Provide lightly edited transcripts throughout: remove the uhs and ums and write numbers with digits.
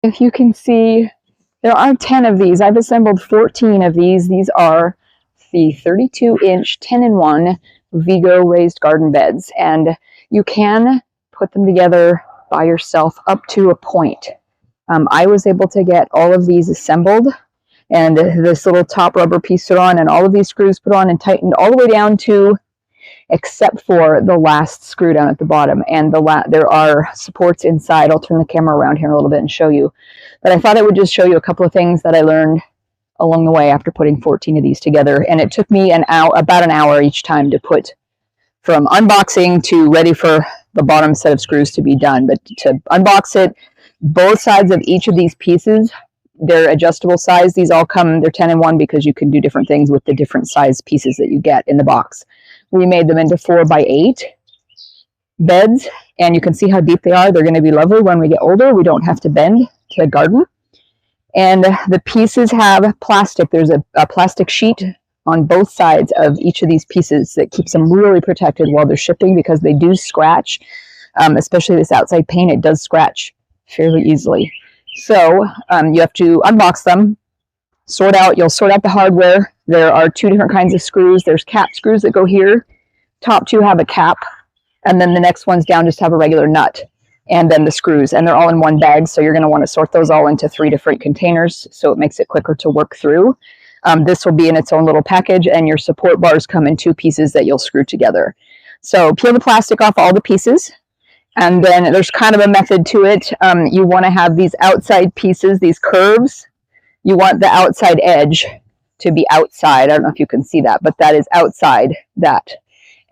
If you can see, there are 10 of these. I've assembled 14 of these. These are the 32-inch 10-in-1 Vego raised garden beds, and you can put them together by yourself up to a point. I was able to get all of these assembled, and this little top rubber piece put on, and all of these screws put on and tightened all the way down to, except for the last screw down at the bottom, and there are supports inside. I'll turn the camera around here a little bit and show you. But I thought I would just show you a couple of things that I learned along the way after putting 14 of these together. And it took me about an hour each time to put from unboxing to ready for the bottom set of screws to be done. But to unbox it, both sides of each of these pieces, they're adjustable size. These all come, they're 10-in-1 because you can do different things with the different size pieces that you get in the box. We made them into 4x8 beds, and you can see how deep they are. They're going to be lovely when we get older. We don't have to bend to garden. And the pieces have plastic. There's a plastic sheet on both sides of each of these pieces that keeps them really protected while they're shipping, because they do scratch, especially this outside paint. It does scratch fairly easily. So you have to unbox them, you'll sort out the hardware. There are two different kinds of screws. There's cap screws that go here. Top two have a cap, and then the next ones down just have a regular nut, and then the screws, and they're all in one bag. So you're going to want to sort those all into 3 different containers, so it makes it quicker to work through. This will be in its own little package, and your support bars come in 2 pieces that you'll screw together. So peel the plastic off all the pieces, and then there's kind of a method to it. You want to have these outside pieces, these curves. You want the outside edge to be outside. I don't know if you can see that, but that is outside that.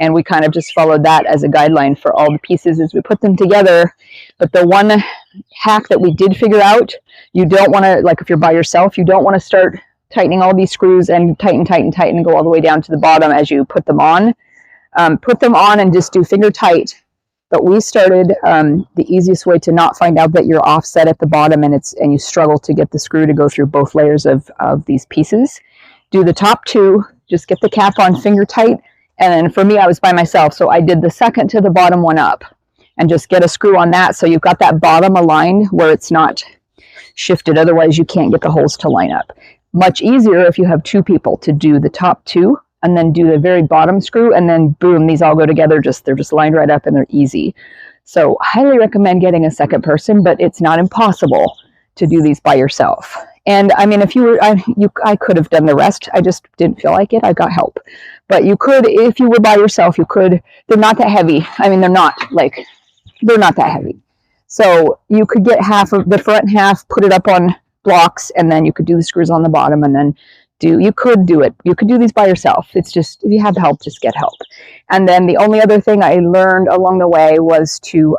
And we kind of just followed that as a guideline for all the pieces as we put them together. But the one hack that we did figure out, you don't want to, like if you're by yourself, you don't want to start tightening all these screws and tighten and go all the way down to the bottom as you put them on. Put them on and just do finger tight. But we started the easiest way to not find out that you're offset at the bottom and you struggle to get the screw to go through both layers of these pieces. Do the top 2, just get the cap on finger tight. And then for me, I was by myself, so I did the second to the bottom one up and just get a screw on that, so you've got that bottom aligned where it's not shifted. Otherwise, you can't get the holes to line up. Much easier if you have 2 people to do the top 2 and then do the very bottom screw, and then boom, these all go together. They're just lined right up and they're easy. So highly recommend getting a second person, but it's not impossible to do these by yourself. And I mean, if you were, I could have done the rest. I just didn't feel like it. I got help. But you could, if you were by yourself, you could. They're not that heavy. I mean, they're not that heavy. So you could get half of the front half, put it up on blocks, and then you could do the screws on the bottom, and then you could do it. You could do these by yourself. It's just, if you have help, just get help. And then the only other thing I learned along the way was to,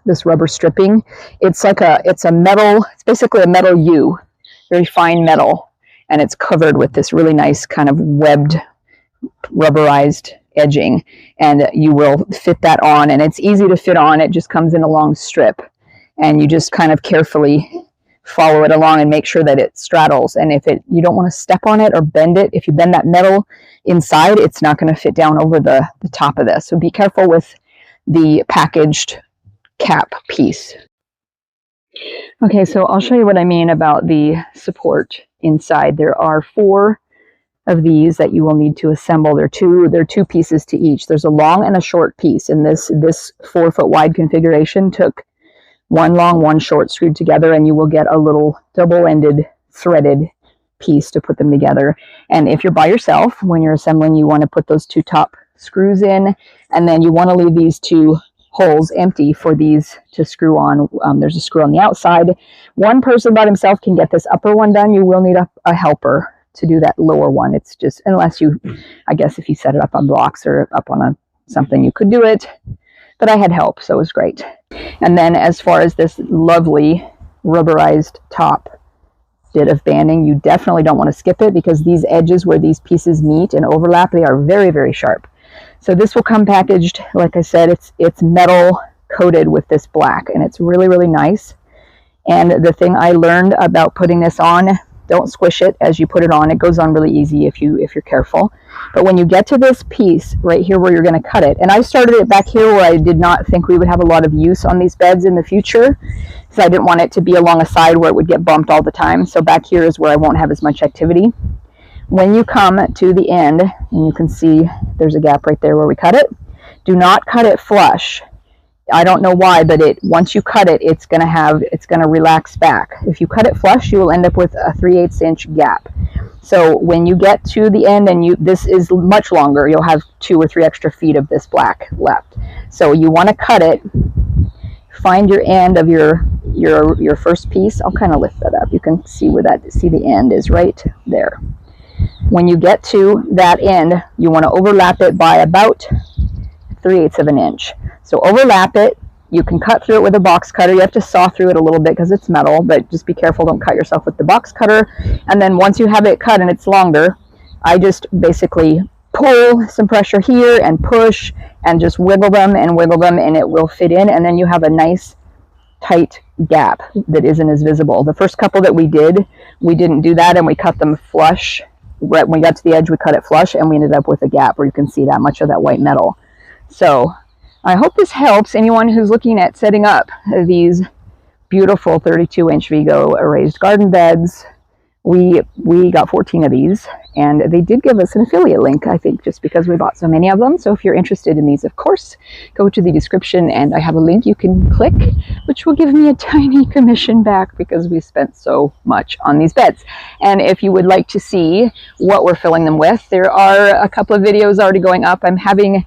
this rubber stripping. It's basically a metal U, very fine metal, and it's covered with this really nice kind of webbed, rubberized edging, and you will fit that on, and it's easy to fit on. It just comes in a long strip, and you just kind of carefully follow it along and make sure that it straddles. And if you don't want to step on it or bend it, if you bend that metal inside, it's not going to fit down over the top of this. So be careful with the packaged cap piece. Okay, so I'll show you what I mean about the support inside. There are 4 of these that you will need to assemble. They're 2 pieces to each. There's a long and a short piece, and this 4-foot wide configuration took 1 long, 1 short screwed together, and you will get a little double-ended threaded piece to put them together. And if you're by yourself, when you're assembling, you want to put those 2 top screws in, and then you want to leave these 2 holes empty for these to screw on. There's a screw on the outside. One person by himself can get this upper one done. You will need a helper to do that lower one. It's just, unless you, I guess if you set it up on blocks or up on something, you could do it. But I had help, so it was great. And then as far as this lovely rubberized top bit of banding, you definitely don't want to skip it, because these edges where these pieces meet and overlap, they are very, very sharp. So this will come packaged, like I said, it's metal coated with this black, and it's really, really nice. And the thing I learned about putting this on Don't squish it as you put it on. It goes on really easy if you're careful. But when you get to this piece right here where you're going to cut it, and I started it back here where I did not think we would have a lot of use on these beds in the future, because I didn't want it to be along a side where it would get bumped all the time. So back here is where I won't have as much activity. When you come to the end, and you can see there's a gap right there where we cut it, do not cut it flush. I don't know why, but once you cut it, it's going to relax back. If you cut it flush, you will end up with a 3/8 inch gap. So when you get to the end, and this is much longer, you'll have 2 or 3 extra feet of this black left. So you want to cut it, find your end of your first piece. I'll kind of lift that up. You can see the end is right there. When you get to that end, you want to overlap it by about 3/8 of an inch. So overlap it. You can cut through it with a box cutter. You have to saw through it a little bit because it's metal, but just be careful, don't cut yourself with the box cutter. And then once you have it cut and it's longer, I just basically pull some pressure here and push and just wiggle them and it will fit in, and then you have a nice tight gap that isn't as visible. The first couple that we didn't do that, and we cut them flush. Right when we got to the edge, we cut it flush and we ended up with a gap where you can see that much of that white metal. So I hope this helps anyone who's looking at setting up these beautiful 32-inch Vego raised garden beds. We got 14 of these, and they did give us an affiliate link, I think, just because we bought so many of them. So if you're interested in these, of course, go to the description and I have a link you can click, which will give me a tiny commission back because we spent so much on these beds. And if you would like to see what we're filling them with, there are a couple of videos already going up. I'm having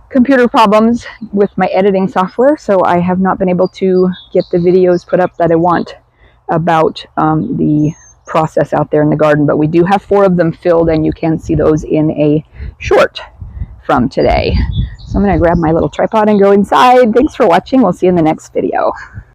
computer problems with my editing software, so I have not been able to get the videos put up that I want about the process out there in the garden, but we do have 4 of them filled, and you can see those in a short from today. So I'm going to grab my little tripod and go inside. Thanks for watching. We'll see you in the next video.